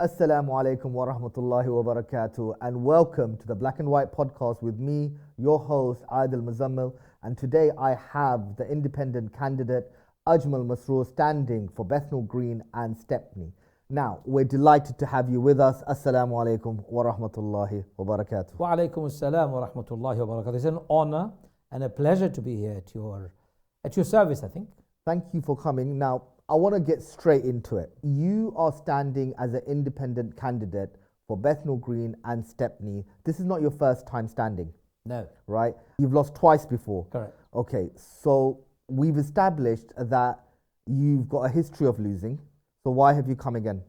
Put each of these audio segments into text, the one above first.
Assalamu alaikum wa rahmatullahi wa barakatuh, and welcome to the Black and White podcast with me, your host Ajmal Masroor. And today I have the independent candidate Ajmal Masroor standing for Bethnal Green and Stepney. Now, we're delighted to have you with us. Assalamu alaikum wa rahmatullahi wa barakatuh. Wa alaikum assalam wa rahmatullahi wa barakatuh. It's an honor and a pleasure to be here at your service, I think. Thank you for coming. Now, I want to get straight into it. You are standing as an independent candidate for Bethnal Green and Stepney. This is not your first time standing. No. Right? You've lost twice before. Correct. Okay, so we've established that you've got a history of losing. So why have you come again?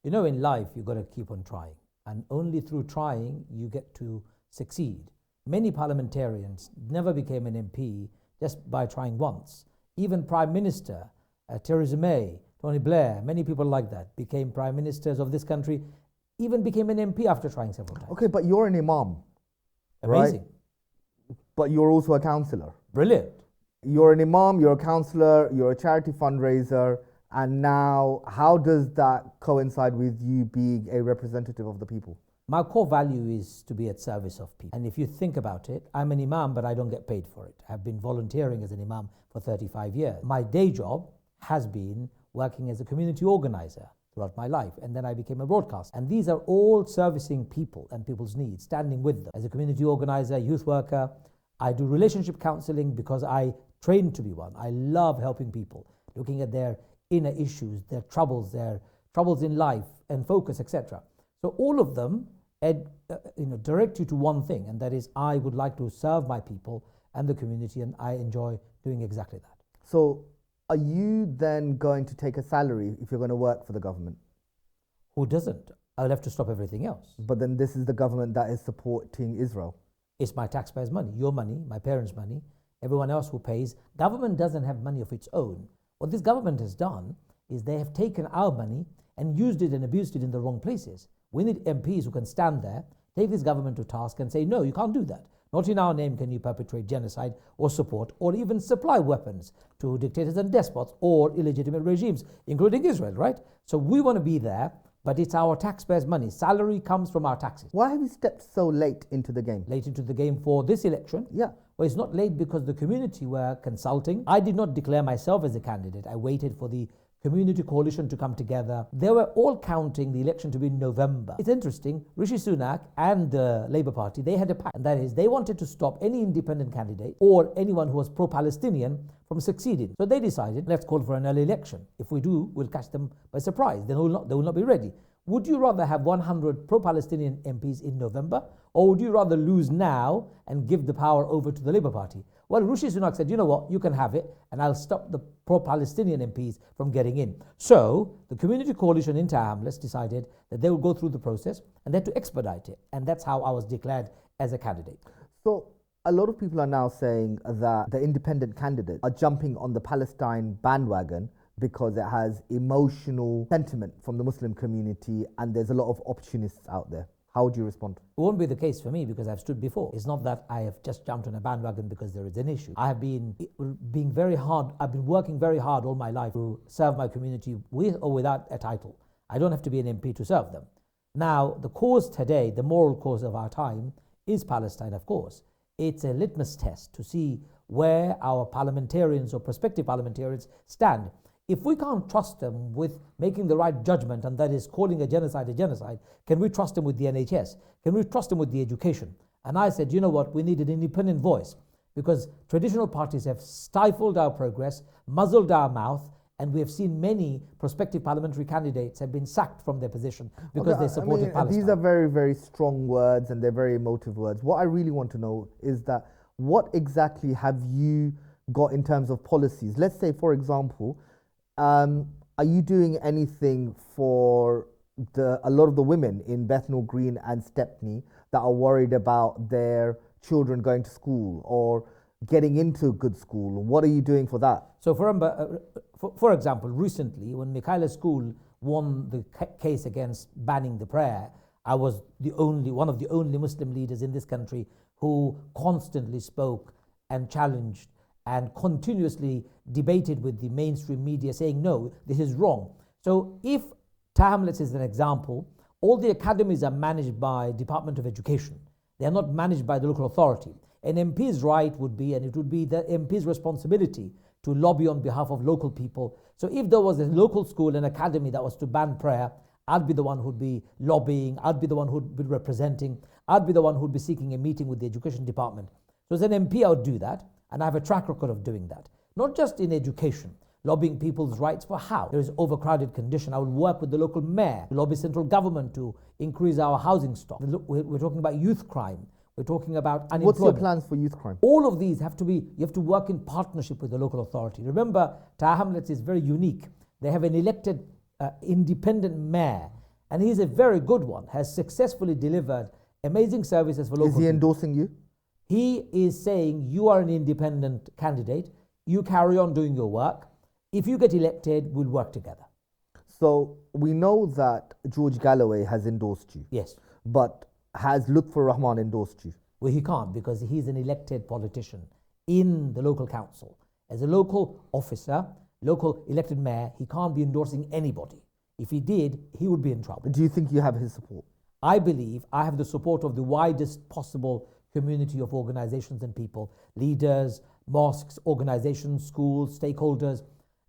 You know, in life, you've got to keep on trying. And only through trying, you get to succeed. Many parliamentarians never became an MP just by trying once. Even Prime Minister Theresa May, Tony Blair, many people like that became prime ministers of this country, even became an MP after trying several times. Okay, but you're an imam. Amazing. Right? But you're also a councillor. Brilliant. You're an imam, you're a councillor, you're a charity fundraiser, and now how does that coincide with you being a representative of the people? My core value is to be at service of people. And if you think about it, I'm an imam, but I don't get paid for it. I've been volunteering as an imam for 35 years. My day job has been working as a community organizer throughout my life, and then I became a broadcaster. And these are all servicing people and people's needs, standing with them. As a community organizer, youth worker, I do relationship counseling because I trained to be one. I love helping people, looking at their inner issues, their troubles in life and focus, etc. So all of them direct you to one thing, and that is I would like to serve my people and the community, and I enjoy doing exactly that. So are you then going to take a salary if you're going to work for the government? Who doesn't? I'll have to stop everything else. But then this is the government that is supporting Israel. It's my taxpayers' money, your money, my parents' money, everyone else who pays. Government doesn't have money of its own. What this government has done is they have taken our money and used it and abused it in the wrong places. We need MPs who can stand there, take this government to task and say, no, you can't do that. Not in our name can you perpetrate genocide or support or even supply weapons to dictators and despots or illegitimate regimes, including Israel, right? So we want to be there, but it's our taxpayers' money. Salary comes from our taxes. Why have you stepped so late into the game? Late into the game for this election? Yeah. Well, it's not late because the community were consulting. I did not declare myself as a candidate. I waited for the community coalition to come together. They were all counting the election to be in November. It's interesting, Rishi Sunak and the Labour Party, they had a pact, and that is they wanted to stop any independent candidate or anyone who was pro-Palestinian from succeeding. So they decided, let's call for an early election. If we do, we'll catch them by surprise. They will not be ready. Would you rather have 100 pro-Palestinian MPs in November, or would you rather lose now and give the power over to the Labour Party? Well, Rishi Sunak said, you know what, you can have it, and I'll stop the pro-Palestinian MPs from getting in. So the community coalition in Tower Hamlets decided that they would go through the process and they had to expedite it. And that's how I was declared as a candidate. So a lot of people are now saying that the independent candidates are jumping on the Palestine bandwagon because it has emotional sentiment from the Muslim community and there's a lot of opportunists out there. How would you respond? It won't be the case for me because I've stood before. It's not that I have just jumped on a bandwagon because there is an issue. I have been working very hard all my life to serve my community with or without a title. I don't have to be an MP to serve them. Now, the cause today, the moral cause of our time, is Palestine, of course. It's a litmus test to see where our parliamentarians or prospective parliamentarians stand. If we can't trust them with making the right judgment, and that is calling a genocide, can we trust them with the NHS? Can we trust them with the education? And I said, you know what, we need an independent voice because traditional parties have stifled our progress, muzzled our mouth, and we have seen many prospective parliamentary candidates have been sacked from their position because they supported Palestine. These are very, very strong words and they're very emotive words. What I really want to know is that what exactly have you got in terms of policies? Let's say, for example, are you doing anything for a lot of the women in Bethnal Green and Stepney that are worried about their children going to school or getting into good school? What are you doing for that? So for example, recently when Michaela's school won the case against banning the prayer, I was one of the only Muslim leaders in this country who constantly spoke and challenged and continuously debated with the mainstream media saying, no, this is wrong. So if Tower Hamlets is an example All the academies are managed by Department of Education. They are not managed by the local authority. An MP's right would be, and it would be the MP's responsibility to lobby on behalf of local people. So if there was a local school, an academy that was to ban prayer, I'd be the one who'd be lobbying, I'd be the one who'd be representing, I'd be the one who'd be seeking a meeting with the education department. So as an MP, I would do that, and I have a track record of doing that. Not just in education, lobbying people's rights for how. There is overcrowded condition. I will work with the local mayor to lobby central government to increase our housing stock. We're talking about youth crime. We're talking about unemployment. What's your plans for youth crime? All of these have to be, you have to work in partnership with the local authority. Remember, Tower Hamlets is very unique. They have an elected independent mayor, and he's a very good one, has successfully delivered amazing services for local people. Is he endorsing you? He is saying, you are an independent candidate, you carry on doing your work. If you get elected, we'll work together. So we know that George Galloway has endorsed you. Yes. But has Lutfur Rahman endorsed you? Well, he can't, because he's an elected politician in the local council. As a local officer, local elected mayor, he can't be endorsing anybody. If he did, he would be in trouble. Do you think you have his support? I believe I have the support of the widest possible community of organizations and people, leaders, mosques, organizations, schools, stakeholders.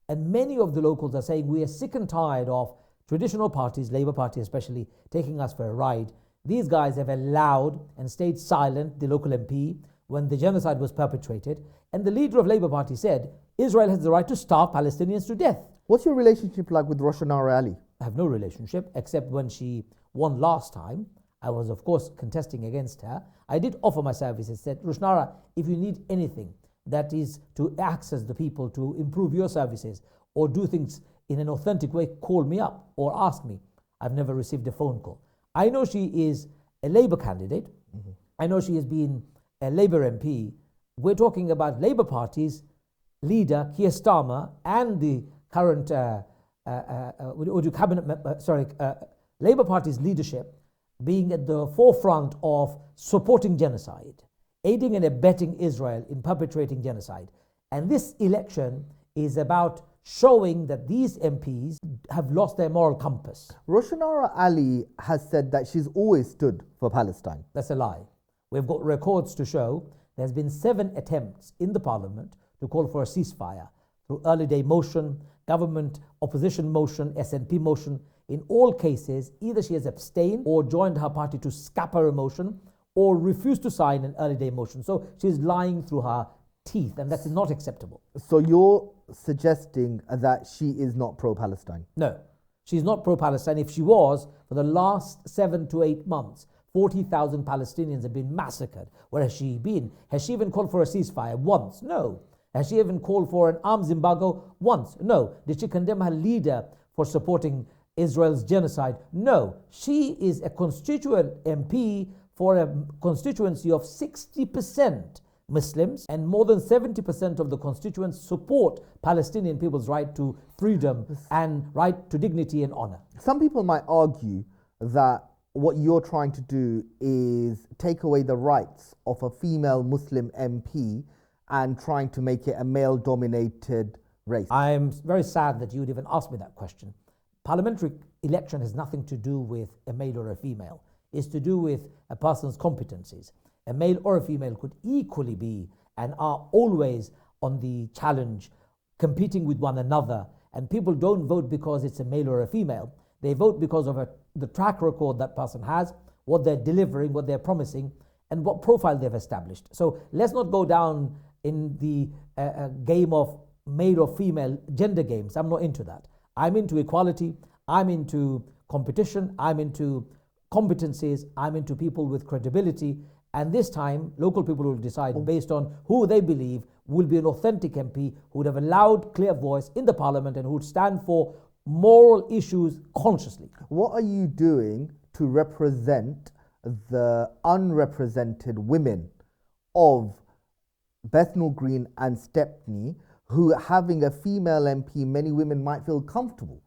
And many of the locals are saying we are sick and tired of traditional parties, Labour Party especially, taking us for a ride. These guys have allowed and stayed silent, the local MP, when the genocide was perpetrated. And the leader of Labour Party said, Israel has the right to starve Palestinians to death. What's your relationship like with Roshanara Ali? I have no relationship, except when she won last time. I was, of course, contesting against her. I did offer my services, said, Roshanara, if you need anything that is to access the people, to improve your services, or do things in an authentic way, call me up or ask me. I've never received a phone call. I know she is a Labour candidate. Mm-hmm. I know she has been a Labour MP. We're talking about Labour Party's leader, Keir Starmer, and the current Labour Party's leadership being at the forefront of supporting genocide, aiding and abetting Israel in perpetrating genocide. And this election is about showing that these MPs have lost their moral compass. Roshanara Ali has said that she's always stood for Palestine. That's a lie. We've got records to show there's been 7 attempts in the parliament to call for a ceasefire through early day motion, government opposition motion, SNP motion. In all cases, either she has abstained or joined her party to scupper a motion or refused to sign an early day motion. So she's lying through her teeth, and that's not acceptable. So you're suggesting that she is not pro-Palestine? No, she's not pro-Palestine. If she was, for the last 7 to 8 months, 40,000 Palestinians have been massacred. Where has she been? Has she even called for a ceasefire? Once? No. Has she even called for an arms embargo? Once? No. Did she condemn her leader for supporting Israel's genocide? No. She is a constituent MP for a constituency of 60% Muslims, and more than 70% of the constituents support Palestinian people's right to freedom and right to dignity and honor. Some people might argue that what you're trying to do is take away the rights of a female Muslim MP and trying to make it a male-dominated race. I'm very sad that you would even ask me that question. Parliamentary election has nothing to do with a male or a female. It's to do with a person's competencies. A male or a female could equally be and are always on the challenge, competing with one another. And people don't vote because it's a male or a female. They vote because of the track record that person has, what they're delivering, what they're promising, and what profile they've established. So let's not go down in the game of male or female gender games. I'm not into that. I'm into equality. I'm into competition. I'm into competencies. I'm into people with credibility. And this time, local people will decide based on who they believe will be an authentic MP who would have a loud, clear voice in the parliament and who would stand for moral issues consciously. What are you doing to represent the unrepresented women of Bethnal Green and Stepney, who, having a female MP, many women might feel comfortable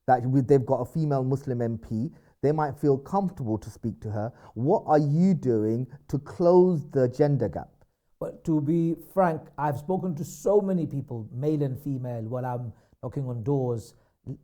that they've got a female Muslim MP, they might feel comfortable to speak to her. What are you doing to close the gender gap? Well, to be frank, I've spoken to so many people, male and female, while I'm knocking on doors,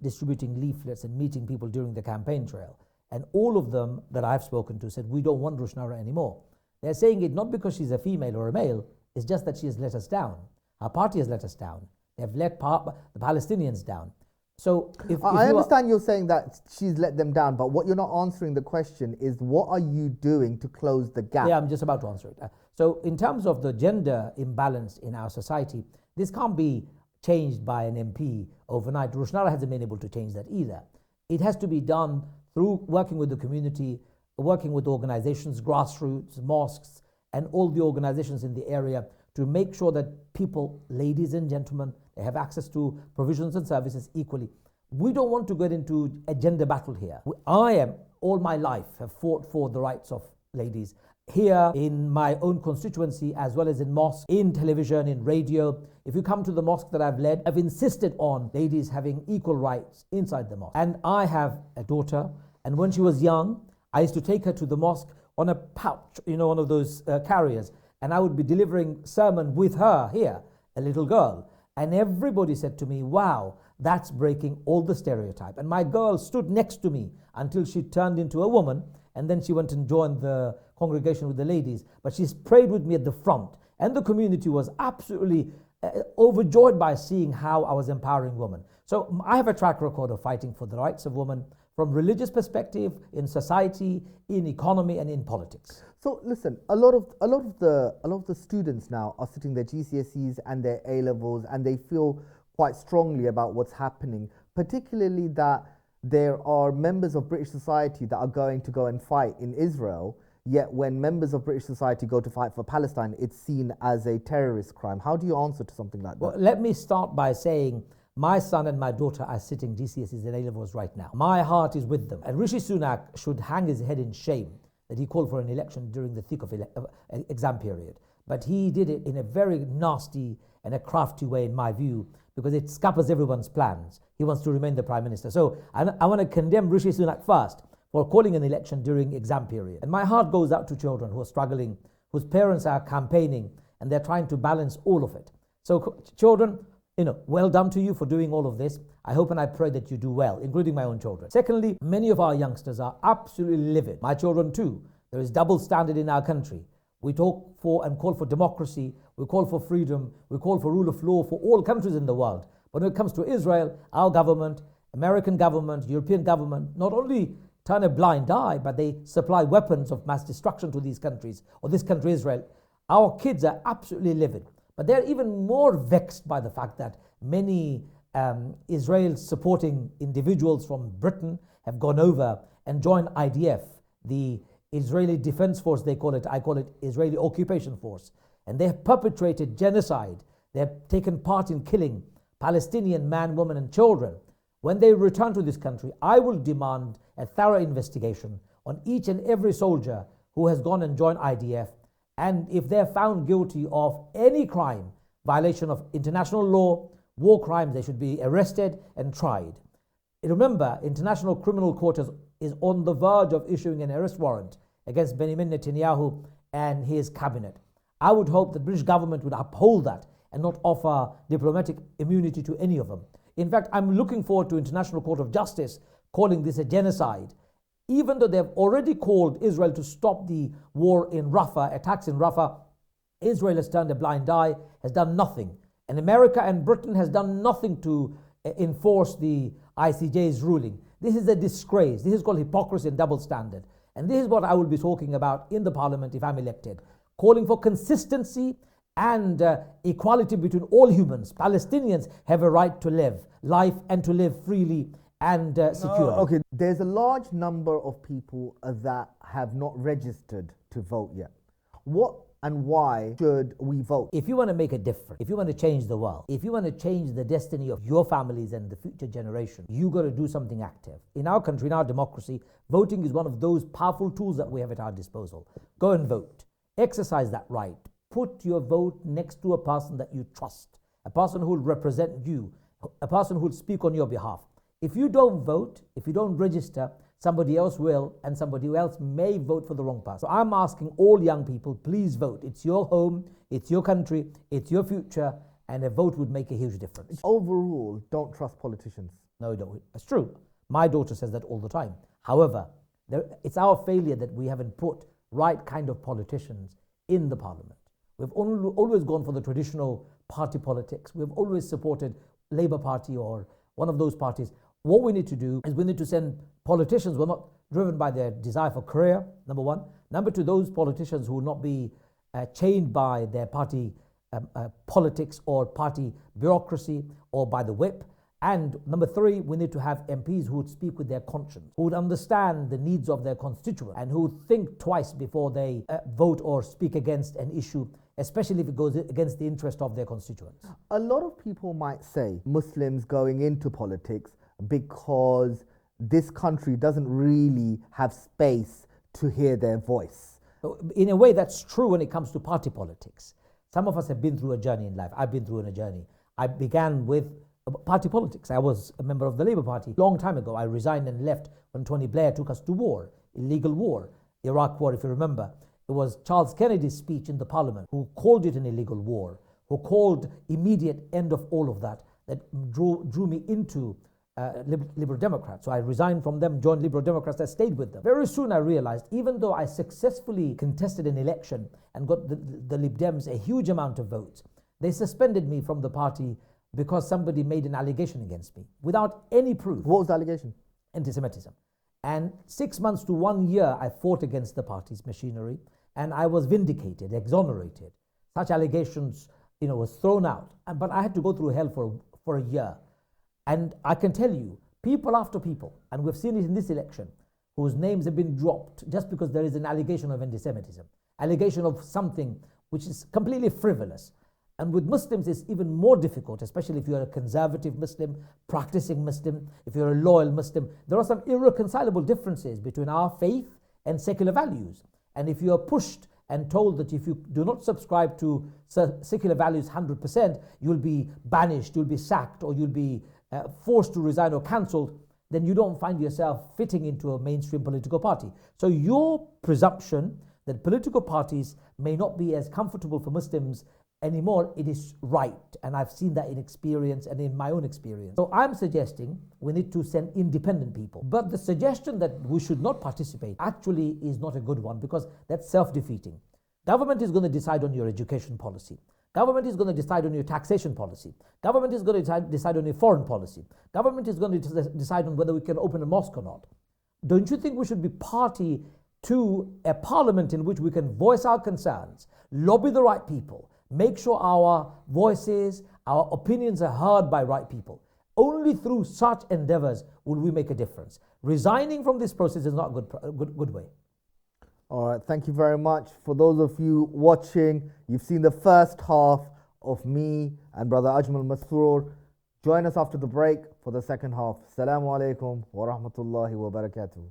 distributing leaflets and meeting people during the campaign trail. And all of them that I've spoken to said, we don't want Rushnara anymore. They're saying it not because she's a female or a male, it's just that she has let us down. Our party has let us down. They've let the Palestinians down. So I understand you're saying that she's let them down, but what you're not answering the question is, what are you doing to close the gap? Yeah, I'm just about to answer it. So in terms of the gender imbalance in our society, this can't be changed by an MP overnight. Rushnara hasn't been able to change that either. It has to be done through working with the community, working with organizations, grassroots, mosques, and all the organizations in the area to make sure that people, ladies and gentlemen, they have access to provisions and services equally. We don't want to get into a gender battle here. All my life, have fought for the rights of ladies here in my own constituency, as well as in mosques, in television, in radio. If you come to the mosque that I've led, I've insisted on ladies having equal rights inside the mosque. And I have a daughter, and when she was young, I used to take her to the mosque on a pouch, one of those carriers, and I would be delivering sermon with her here, a little girl. And everybody said to me, wow, that's breaking all the stereotype. And my girl stood next to me until she turned into a woman, and then she went and joined the congregation with the ladies. But she prayed with me at the front, and the community was absolutely overjoyed by seeing how I was empowering women. So I have a track record of fighting for the rights of women from religious perspective, in society, in economy, and in politics. So listen, a lot of the students now are sitting their GCSEs and their A levels, and they feel quite strongly about what's happening, particularly that there are members of British society that are going to go and fight in Israel, yet when members of British society go to fight for Palestine, it's seen as a terrorist crime. How do you answer to something like that? Well, let me start by saying my son and my daughter are sitting GCSEs and A-levels right now. My heart is with them. And Rishi Sunak should hang his head in shame that he called for an election during the thick of exam period. But he did it in a very nasty and a crafty way, in my view, because it scatters everyone's plans. He wants to remain the Prime Minister. So I want to condemn Rishi Sunak first for calling an election during exam period. And my heart goes out to children who are struggling, whose parents are campaigning, and they're trying to balance all of it. So children, well done to you for doing all of this. I hope and I pray that you do well, including my own children. Secondly, many of our youngsters are absolutely livid. My children too. There is double standard in our country. We talk for and call for democracy. We call for freedom. We call for rule of law for all countries in the world. But when it comes to Israel, our government, American government, European government, not only turn a blind eye, but they supply weapons of mass destruction to these countries, or this country, Israel. Our kids are absolutely livid. But they're even more vexed by the fact that many Israel supporting individuals from Britain have gone over and joined IDF, the Israeli Defense Force, they call it. I call it Israeli Occupation Force. And they have perpetrated genocide. They have taken part in killing Palestinian men, women, and children. When they return to this country, I will demand a thorough investigation on each and every soldier who has gone and joined IDF. And if they're found guilty of any crime, violation of international law, war crimes, they should be arrested and tried. Remember, International Criminal Court is on the verge of issuing an arrest warrant against Benjamin Netanyahu and his cabinet. I would hope the British government would uphold that and not offer diplomatic immunity to any of them. In fact, I'm looking forward to International Court of Justice calling this a genocide. Even though they've already called Israel to stop the war in Rafah, attacks in Rafah, Israel has turned a blind eye, has done nothing. And America and Britain has done nothing to enforce the ICJ's ruling. This is a disgrace. This is called hypocrisy and double standard. And this is what I will be talking about in the parliament if I'm elected. Calling for consistency and equality between all humans. Palestinians have a right to live life and to live freely and secure. Okay, there's a large number of people that have not registered to vote yet. What and why should we vote? If you want to make a difference, if you want to change the world, if you want to change the destiny of your families and the future generation, you got to do something active. In our country, in our democracy, voting is one of those powerful tools that we have at our disposal. Go and vote. Exercise that right. Put your vote next to a person that you trust, a person who will represent you, a person who will speak on your behalf. If you don't vote, if you don't register, somebody else will, and somebody else may vote for the wrong person. So I'm asking all young people, please vote. It's your home, it's your country, it's your future, and a vote would make a huge difference. Overall, don't trust politicians. No, don't. That's true. My daughter says that all the time. However, It's our failure that we haven't put right kind of politicians in the parliament. We've always gone for the traditional party politics. We've always supported Labour Party or one of those parties. What we need to do is we need to send politicians who are not driven by their desire for career, number one. Number two, those politicians who will not be chained by their party politics or party bureaucracy or by the whip. And number three, we need to have MPs who would speak with their conscience, who would understand the needs of their constituents, and who would think twice before they vote or speak against an issue, especially if it goes against the interest of their constituents. A lot of people might say Muslims going into politics because this country doesn't really have space to hear their voice. In a way, that's true when it comes to party politics. Some of us have been through a journey in life. I've been through a journey. I began with party politics. I was a member of the Labour Party long time ago. I resigned and left when Tony Blair took us to war, illegal war, Iraq war, if you remember. It was Charles Kennedy's speech in the parliament who called it an illegal war, who called immediate end of all of that drew me into Liberal Democrats. So I resigned from them, joined Liberal Democrats, I stayed with them. Very soon I realized, even though I successfully contested an election and got the Lib Dems a huge amount of votes, they suspended me from the party because somebody made an allegation against me without any proof. What was the allegation? Anti-Semitism. And 6 months to 1 year, I fought against the party's machinery, and I was vindicated, exonerated. Such allegations, was thrown out. But I had to go through hell for a year. And I can tell you, people after people, and we've seen it in this election, whose names have been dropped just because there is an allegation of anti-Semitism, allegation of something which is completely frivolous. And with Muslims, it's even more difficult, especially if you're a conservative Muslim, practicing Muslim, if you're a loyal Muslim. There are some irreconcilable differences between our faith and secular values. And if you are pushed and told that if you do not subscribe to secular values 100%, you'll be banished, you'll be sacked, or you'll be forced to resign or cancelled, then you don't find yourself fitting into a mainstream political party. So your presumption that political parties may not be as comfortable for Muslims anymore, it is right. And I've seen that in experience and in my own experience. So I'm suggesting we need to send independent people. But the suggestion that we should not participate actually is not a good one, because that's self-defeating. Government is going to decide on your education policy. Government is going to decide on your taxation policy. Government is going to decide on your foreign policy. Government is going to decide on whether we can open a mosque or not. Don't you think we should be party to a parliament in which we can voice our concerns, lobby the right people, make sure our voices, our opinions are heard by right people? Only through such endeavors will we make a difference. Resigning from this process is not a good way. All right, thank you very much. For those of you watching, you've seen the first half of me and Brother Ajmal Masroor. Join us after the break for the second half. Assalamu alaikum wa rahmatullahi wa barakatuh.